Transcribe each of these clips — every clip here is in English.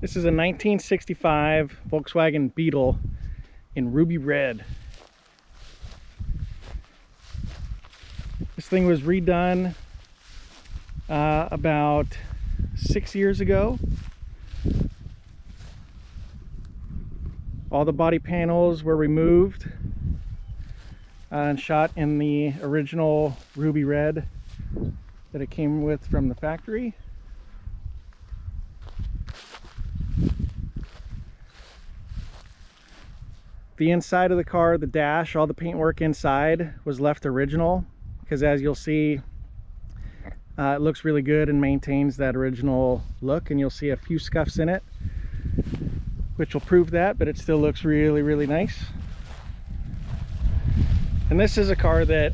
This is a 1965 Volkswagen Beetle in ruby red. This thing was redone about 6 years ago. All the body panels were removed and shot in the original ruby red that it came with from the factory. The inside of the car, the dash, all the paintwork inside was left original because, as you'll see, it looks really good and maintains that original look, and you'll see a few scuffs in it which will prove that, but it still looks really, really nice. And this is a car that,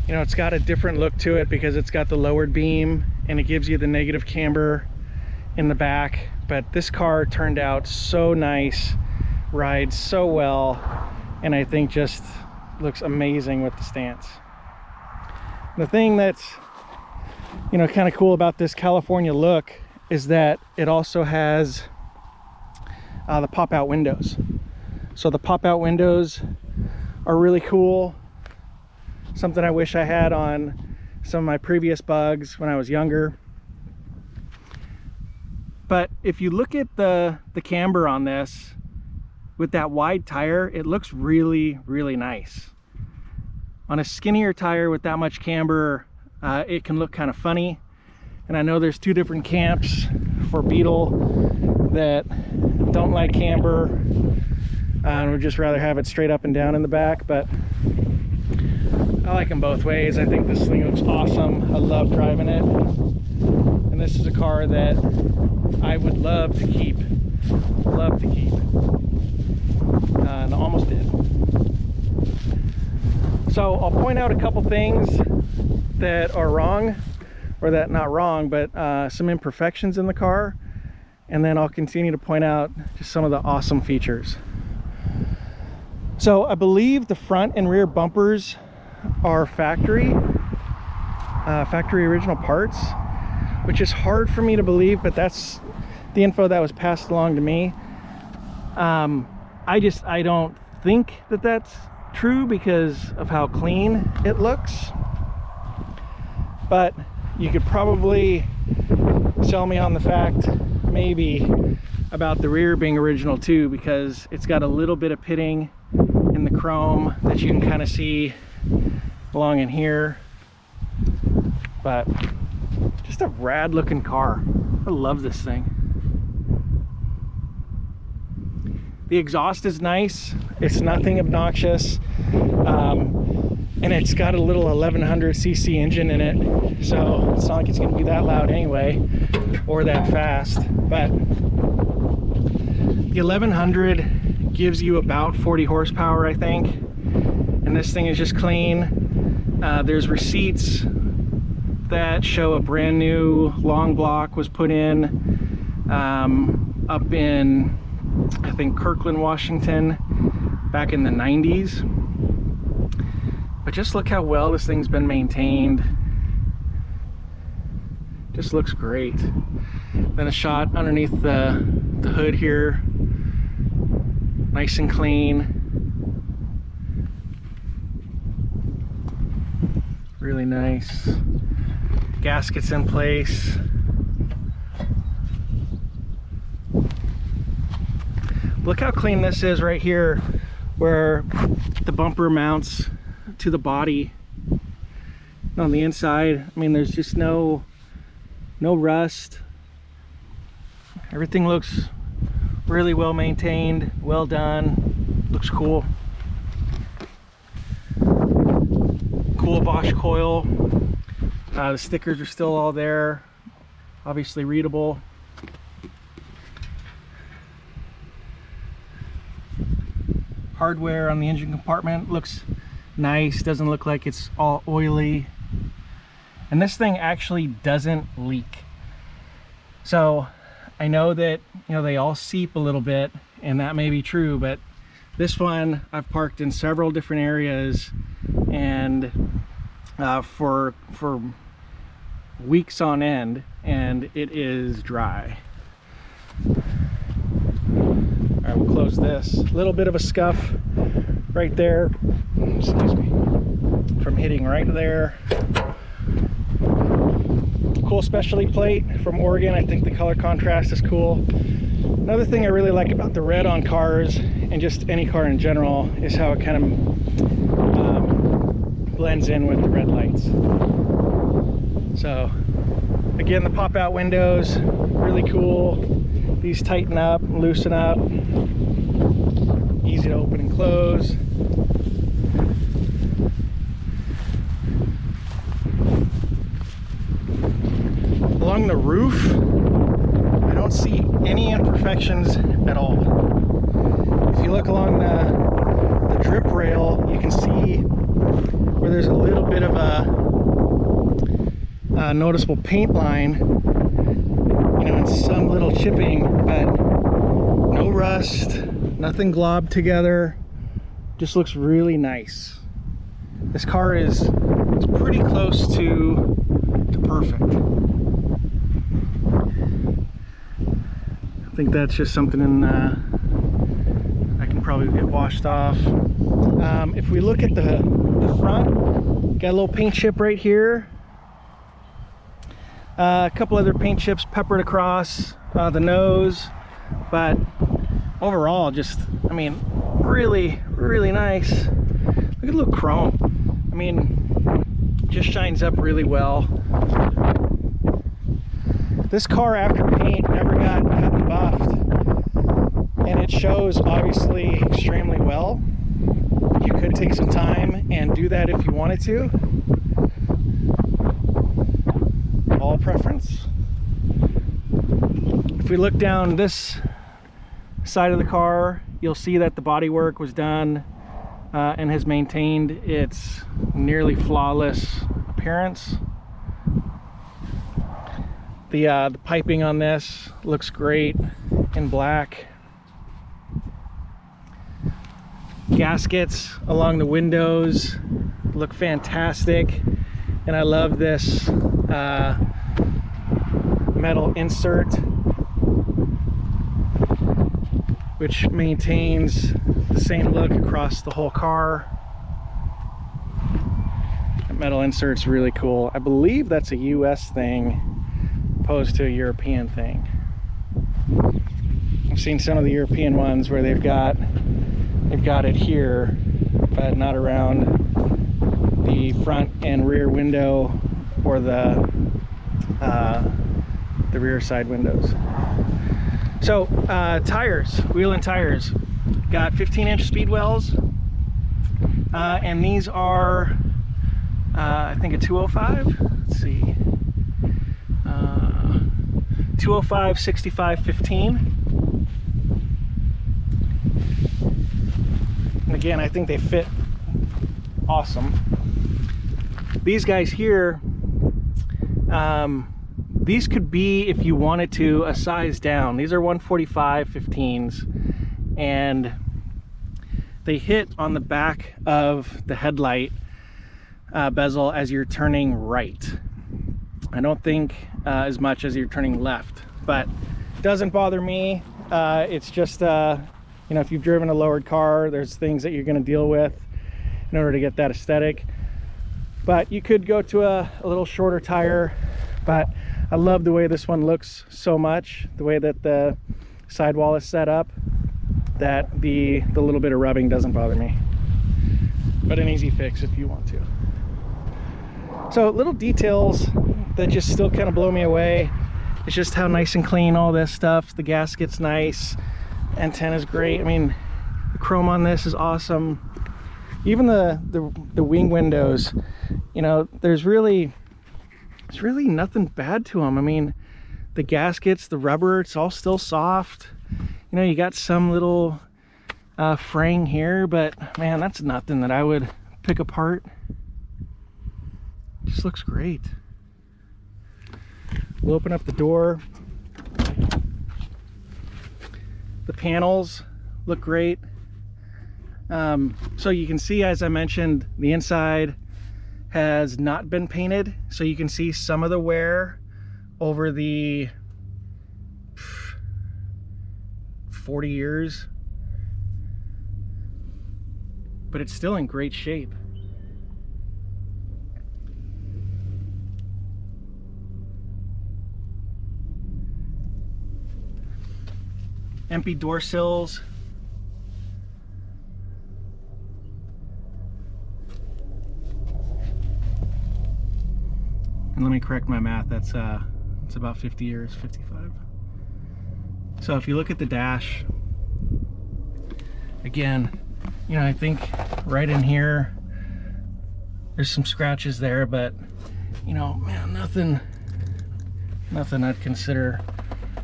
you know, it's got a different look to it because it's got the lowered beam and it gives you the negative camber in the back. But this car turned out so nice, rides so well, and I think just looks amazing with the stance. The thing that's, you know, kind of cool about this California look is that it also has the pop-out windows. So the pop-out windows are really cool. Something I wish I had on some of my previous Bugs when I was younger. But if you look at the camber on this, with that wide tire, it looks really, really nice. On a skinnier tire with that much camber, it can look kind of funny. And I know there's two different camps for Beetle that don't like camber and would just rather have it straight up and down in the back, but I like them both ways. I think this thing looks awesome. I love driving it. And this is a car that I would love to keep. Love to keep. And I almost did. So I'll point out a couple things that are wrong, or that not wrong, but some imperfections in the car. And then I'll continue to point out just some of the awesome features. So I believe the front and rear bumpers are factory original parts, which is hard for me to believe, but that's the info that was passed along to me. I don't think that that's true because of how clean it looks, but you could probably sell me on the fact maybe about the rear being original too, because it's got a little bit of pitting in the chrome that you can kind of see along in here. But just a rad looking car. I love this thing. The exhaust is nice. It's nothing obnoxious, and it's got a little 1100cc engine in it, so it's not like it's going to be that loud anyway or that fast. But the 1100 gives you about 40 horsepower, I think, and this thing is just clean. There's receipts that show a brand new long block was put in up in, I think, Kirkland, Washington back in the 90s. But just look how well this thing's been maintained. Just looks great. Then a shot underneath the hood here, nice and clean. Really nice. Gaskets in place. Look how clean this is right here, where the bumper mounts to the body. On the inside, I mean, there's just no rust. Everything looks really well maintained, well done, looks cool. Cool Bosch coil. The stickers are still all there, obviously readable. Hardware on the engine compartment looks nice, doesn't look like it's all oily. And this thing actually doesn't leak. So I know that, you know, they all seep a little bit, and that may be true, but this one I've parked in several different areas, and for weeks on end, and it is dry. right, we'll close this. A little bit of a scuff right there, excuse me, from hitting right there. Cool specialty plate from Oregon. I think the color contrast is cool. Another thing I really like about the red on cars, and just any car in general, is how it kind of blends in with the red lights. So again, the pop-out windows, really cool. These tighten up, loosen up, easy to open and close. Along the roof, I don't see any imperfections at all. If you look along the drip rail, you can see where there's a little bit of a noticeable paint line, you know, and some little chipping, but no rust, nothing globbed together. Just looks really nice. This car is pretty close to perfect. I think that's just something I can probably get washed off. If we look at the front, got a little paint chip right here. A couple other paint chips peppered across the nose, but overall, just, I mean, really, really nice. Look at the little chrome. I mean, just shines up really well. This car, after paint, never got cut and buffed, and it shows obviously extremely well. You could take some time and do that if you wanted to. All preference. If we look down this side of the car, you'll see that the bodywork was done and has maintained its nearly flawless appearance. The piping on this looks great in black. Gaskets along the windows look fantastic, and I love this metal insert, which maintains the same look across the whole car. That metal insert's really cool. I believe that's a US thing opposed to a European thing. I've seen some of the European ones where they've got it here, but not around the front and rear window or the rear side windows. So tires, wheel and tires, got 15-inch speed wells, and these are I think a 205. Let's see, 205 65 15. And again, I think they fit awesome. These guys here, these could be, if you wanted to, a size down. These are 145 15s, and they hit on the back of the headlight bezel as you're turning right. I don't think as much as you're turning left, but it doesn't bother me. It's just you know, if you've driven a lowered car, there's things that you're going to deal with in order to get that aesthetic. But you could go to a little shorter tire, but I love the way this one looks so much, the way that the sidewall is set up, that the little bit of rubbing doesn't bother me. But an easy fix if you want to. So little details that just still kind of blow me away. It's just how nice and clean all this stuff. The gasket's nice, antenna's great. I mean, the chrome on this is awesome. Even the wing windows, you know, there's really nothing bad to them. I mean, the gaskets, the rubber, it's all still soft. You know, you got some little fraying here, but man, that's nothing that I would pick apart. Just looks great. We'll open up the door. The panels look great. So you can see, as I mentioned, the inside has not been painted, so you can see some of the wear over the 40 years but it's still in great shape. Empty door sills. And let me correct my math, that's it's about 50 years, 55. So if you look at the dash, again, you know, I think right in here, there's some scratches there, but you know, man, nothing I'd consider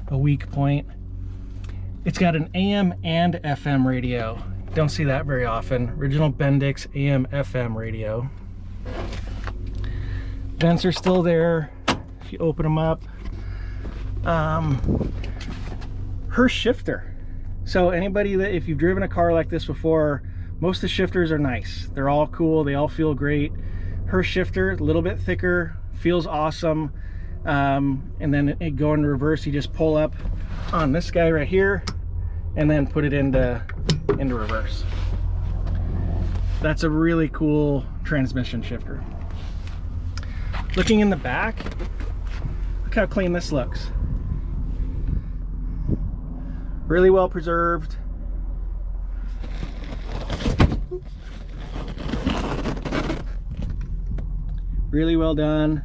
a weak point. It's got an AM and FM radio. Don't see that very often. Original Bendix AM FM radio. Vents are still there if you open them up. Hurst shifter. So anybody that, if you've driven a car like this before, most of the shifters are nice. They're all cool, they all feel great. Hurst shifter, a little bit thicker, feels awesome. And then it go in reverse, you just pull up on this guy right here and then put it into reverse. That's a really cool transmission shifter. Looking in the back, look how clean this looks. Really well preserved. Really well done.